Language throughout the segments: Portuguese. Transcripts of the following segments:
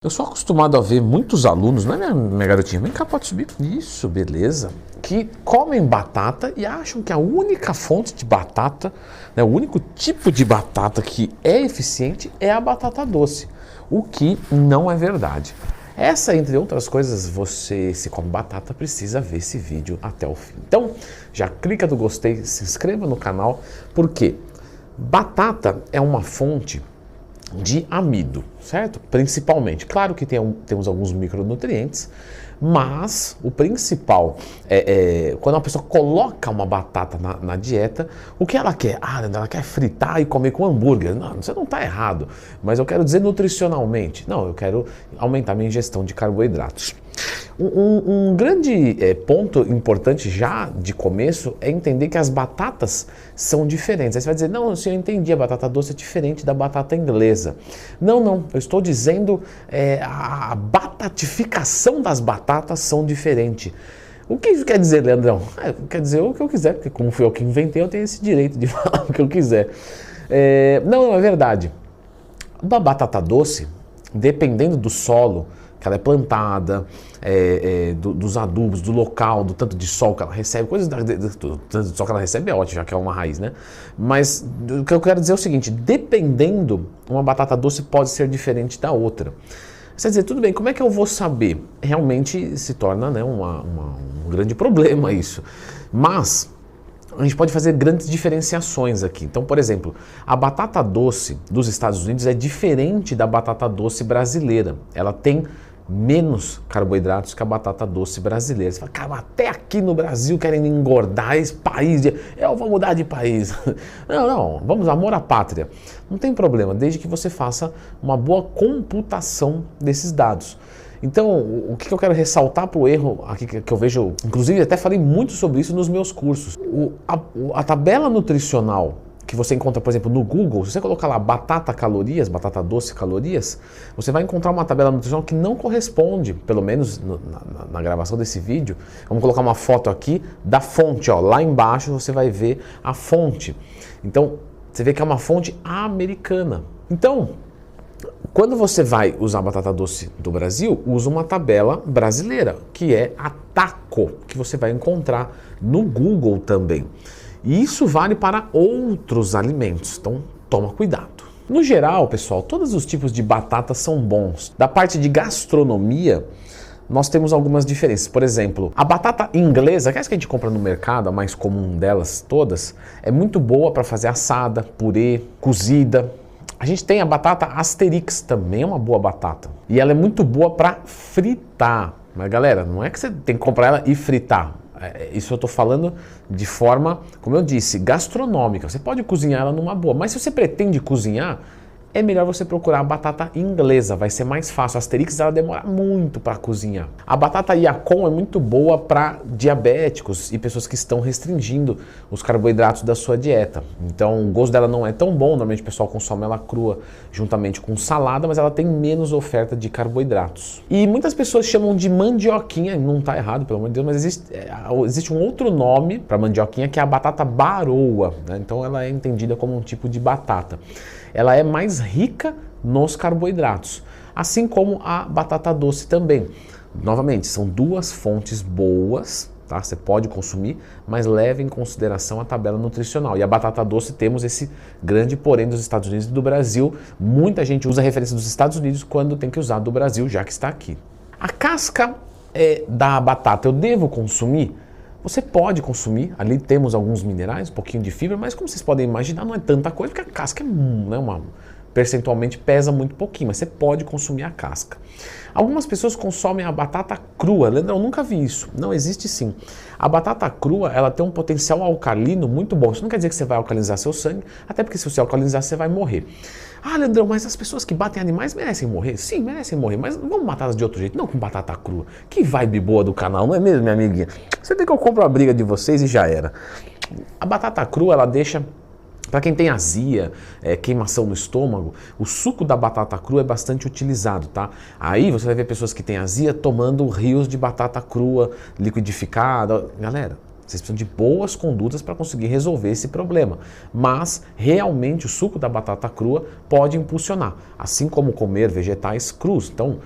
Eu sou acostumado a ver muitos alunos, não é minha garotinha? Vem cá, pode subir. Isso, beleza. Que comem batata e acham que a única fonte de batata, né, o único tipo de batata que é eficiente é a batata doce. O que não é verdade. Essa, entre outras coisas, você se come batata, precisa ver esse vídeo até o fim. Então, já clica no gostei, se inscreva no canal, porque batata é uma fonte de amido, certo? Principalmente. Claro que temos alguns micronutrientes, mas o principal quando uma pessoa coloca uma batata na dieta, o que ela quer? Ela quer fritar e comer com hambúrguer. Não, você não está errado, mas eu quero dizer nutricionalmente. Não, eu quero aumentar minha ingestão de carboidratos. Um grande ponto importante já de começo é entender que as batatas são diferentes. Aí você vai dizer, não, se eu entendi, a batata doce é diferente da batata inglesa. Não, eu estou dizendo a batatificação das batatas são diferentes. O que isso quer dizer, Leandrão? Quer dizer o que eu quiser, porque como fui eu que inventei, eu tenho esse direito de falar o que eu quiser. Não, é verdade. Uma batata doce, dependendo do solo que ela é plantada, dos adubos, do local, do tanto de sol que ela recebe, do tanto de sol que ela recebe é ótimo, já que é uma raiz, né? Mas o que eu quero dizer é o seguinte, dependendo, uma batata doce pode ser diferente da outra. Você vai dizer, tudo bem, como é que eu vou saber? Realmente se torna, né, um grande problema isso. Mas a gente pode fazer grandes diferenciações aqui. Então, por exemplo, a batata doce dos Estados Unidos é diferente da batata doce brasileira. Ela tem menos carboidratos que a batata doce brasileira. Você fala, cara, até aqui no Brasil querem engordar esse país. Eu vou mudar de país. Não, vamos, amor à pátria. Não tem problema, desde que você faça uma boa computação desses dados. Então, o que eu quero ressaltar para o erro aqui que eu vejo, inclusive até falei muito sobre isso nos meus cursos. A tabela nutricional que você encontra, por exemplo, no Google, se você colocar lá batata calorias, batata doce calorias, você vai encontrar uma tabela nutricional que não corresponde, pelo menos na gravação desse vídeo. Vamos colocar uma foto aqui da fonte, ó, lá embaixo você vai ver a fonte. Então, você vê que é uma fonte americana. Então, quando você vai usar batata doce do Brasil, usa uma tabela brasileira, que é a TACO, que você vai encontrar no Google também. E isso vale para outros alimentos, então toma cuidado. No geral, pessoal, todos os tipos de batata são bons. Da parte de gastronomia, nós temos algumas diferenças. Por exemplo, a batata inglesa, que é essa que a gente compra no mercado, a mais comum delas todas, é muito boa para fazer assada, purê, cozida. A gente tem a batata Asterix, também é uma boa batata. E ela é muito boa para fritar. Mas galera, não é que você tem que comprar ela e fritar. Isso eu estou falando de forma, como eu disse, gastronômica. Você pode cozinhar ela numa boa, mas se você pretende cozinhar, é melhor você procurar a batata inglesa, vai ser mais fácil. A Asterix ela demora muito para cozinhar. A batata Yacon é muito boa para diabéticos e pessoas que estão restringindo os carboidratos da sua dieta. Então o gosto dela não é tão bom, normalmente o pessoal consome ela crua juntamente com salada, mas ela tem menos oferta de carboidratos. E muitas pessoas chamam de mandioquinha, não está errado, pelo amor de Deus, mas existe um outro nome para mandioquinha que é a batata baroa, né? Então ela é entendida como um tipo de batata. Ela é mais rica nos carboidratos, assim como a batata doce também. Novamente, são duas fontes boas, tá? Você pode consumir, mas leve em consideração a tabela nutricional. E a batata doce temos esse grande porém dos Estados Unidos e do Brasil. Muita gente usa a referência dos Estados Unidos quando tem que usar do Brasil, já que está aqui. A casca da batata eu devo consumir? Você pode consumir, ali temos alguns minerais, um pouquinho de fibra, mas como vocês podem imaginar, não é tanta coisa, porque a casca percentualmente pesa muito pouquinho, mas você pode consumir a casca. Algumas pessoas consomem a batata crua. Leandro, eu nunca vi isso. Não, existe sim. A batata crua, ela tem um potencial alcalino muito bom. Isso não quer dizer que você vai alcalinizar seu sangue, até porque se você alcalinizar, você vai morrer. Ah, Leandrão, mas as pessoas que batem animais merecem morrer? Sim, merecem morrer, mas vamos matá-las de outro jeito, não com batata crua. Que vibe boa do canal, não é mesmo, minha amiguinha? Você vê que eu compro a briga de vocês e já era. A batata crua, ela deixa... Para quem tem azia, queimação no estômago, o suco da batata crua é bastante utilizado, tá? Aí você vai ver pessoas que têm azia tomando rios de batata crua liquidificada. Galera, Vocês precisam de boas condutas para conseguir resolver esse problema. Mas, realmente, o suco da batata crua pode impulsionar, assim como comer vegetais crus. Então,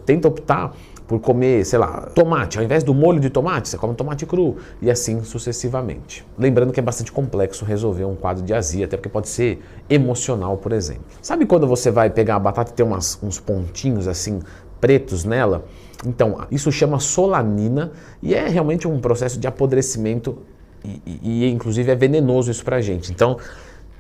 tenta optar por comer, sei lá, tomate. Ao invés do molho de tomate, você come tomate cru e assim sucessivamente. Lembrando que é bastante complexo resolver um quadro de azia, até porque pode ser emocional, por exemplo. Sabe quando você vai pegar a batata e tem uns pontinhos assim, pretos nela? Então, isso chama solanina e é realmente um processo de apodrecimento e inclusive é venenoso isso pra gente. Então,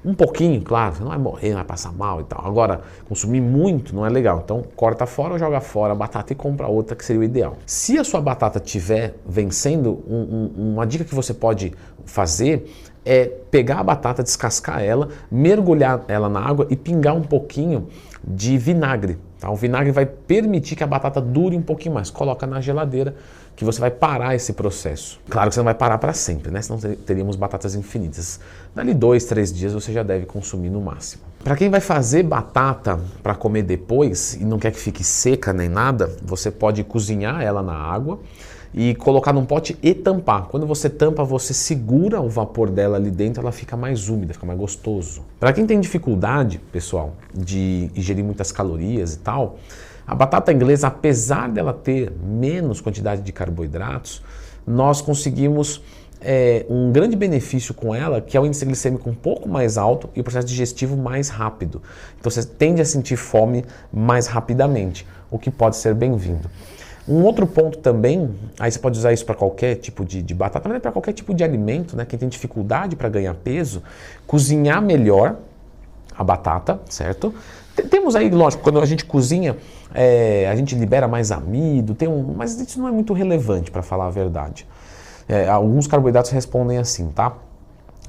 um pouquinho, claro, você não vai morrer, não vai passar mal e tal. Agora, consumir muito não é legal. Então, corta fora ou joga fora a batata e compra outra, que seria o ideal. Se a sua batata estiver vencendo, uma dica que você pode fazer é pegar a batata, descascar ela, mergulhar ela na água e pingar um pouquinho de vinagre. Tá? O vinagre vai permitir que a batata dure um pouquinho mais. Coloca na geladeira que você vai parar esse processo. Claro que você não vai parar para sempre, né? Senão teríamos batatas infinitas. Dali 2, 3 dias você já deve consumir no máximo. Para quem vai fazer batata para comer depois e não quer que fique seca nem nada, você pode cozinhar ela na água e colocar num pote e tampar. Quando você tampa, você segura o vapor dela ali dentro, ela fica mais úmida, fica mais gostoso. Para quem tem dificuldade, pessoal, de ingerir muitas calorias e tal, a batata inglesa, apesar dela ter menos quantidade de carboidratos, nós conseguimos um grande benefício com ela, que é o índice glicêmico um pouco mais alto e o processo digestivo mais rápido. Então você tende a sentir fome mais rapidamente, o que pode ser bem-vindo. Um outro ponto também, aí você pode usar isso para qualquer tipo de batata, mas para qualquer tipo de alimento, né? Quem tem dificuldade para ganhar peso, cozinhar melhor a batata, certo? Temos aí, lógico, quando a gente cozinha, a gente libera mais amido, mas isso não é muito relevante, para falar a verdade. Alguns carboidratos respondem assim, tá?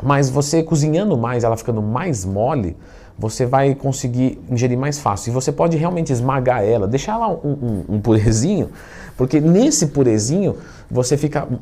Mas você cozinhando mais, ela ficando mais mole, você vai conseguir ingerir mais fácil. E você pode realmente esmagar ela, deixar lá um purezinho, porque nesse purezinho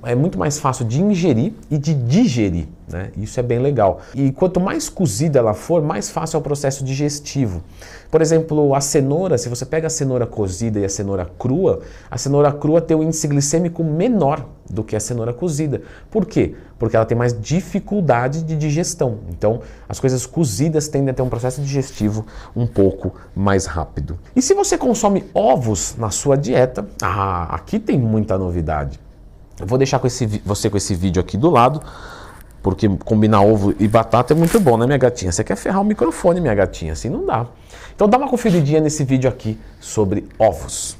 é muito mais fácil de ingerir e de digerir, né? Isso é bem legal. E quanto mais cozida ela for, mais fácil é o processo digestivo. Por exemplo, a cenoura, se você pega a cenoura cozida e a cenoura crua tem um índice glicêmico menor do que a cenoura cozida. Por quê? Porque ela tem mais dificuldade de digestão. Então, as coisas cozidas tendem a ter um processo digestivo um pouco mais rápido. E se você consome ovos na sua dieta, aqui tem muita novidade. Eu vou deixar você com esse vídeo aqui do lado, porque combinar ovo e batata é muito bom, né, minha gatinha? Você quer ferrar o microfone, minha gatinha, assim não dá. Então dá uma conferidinha nesse vídeo aqui sobre ovos.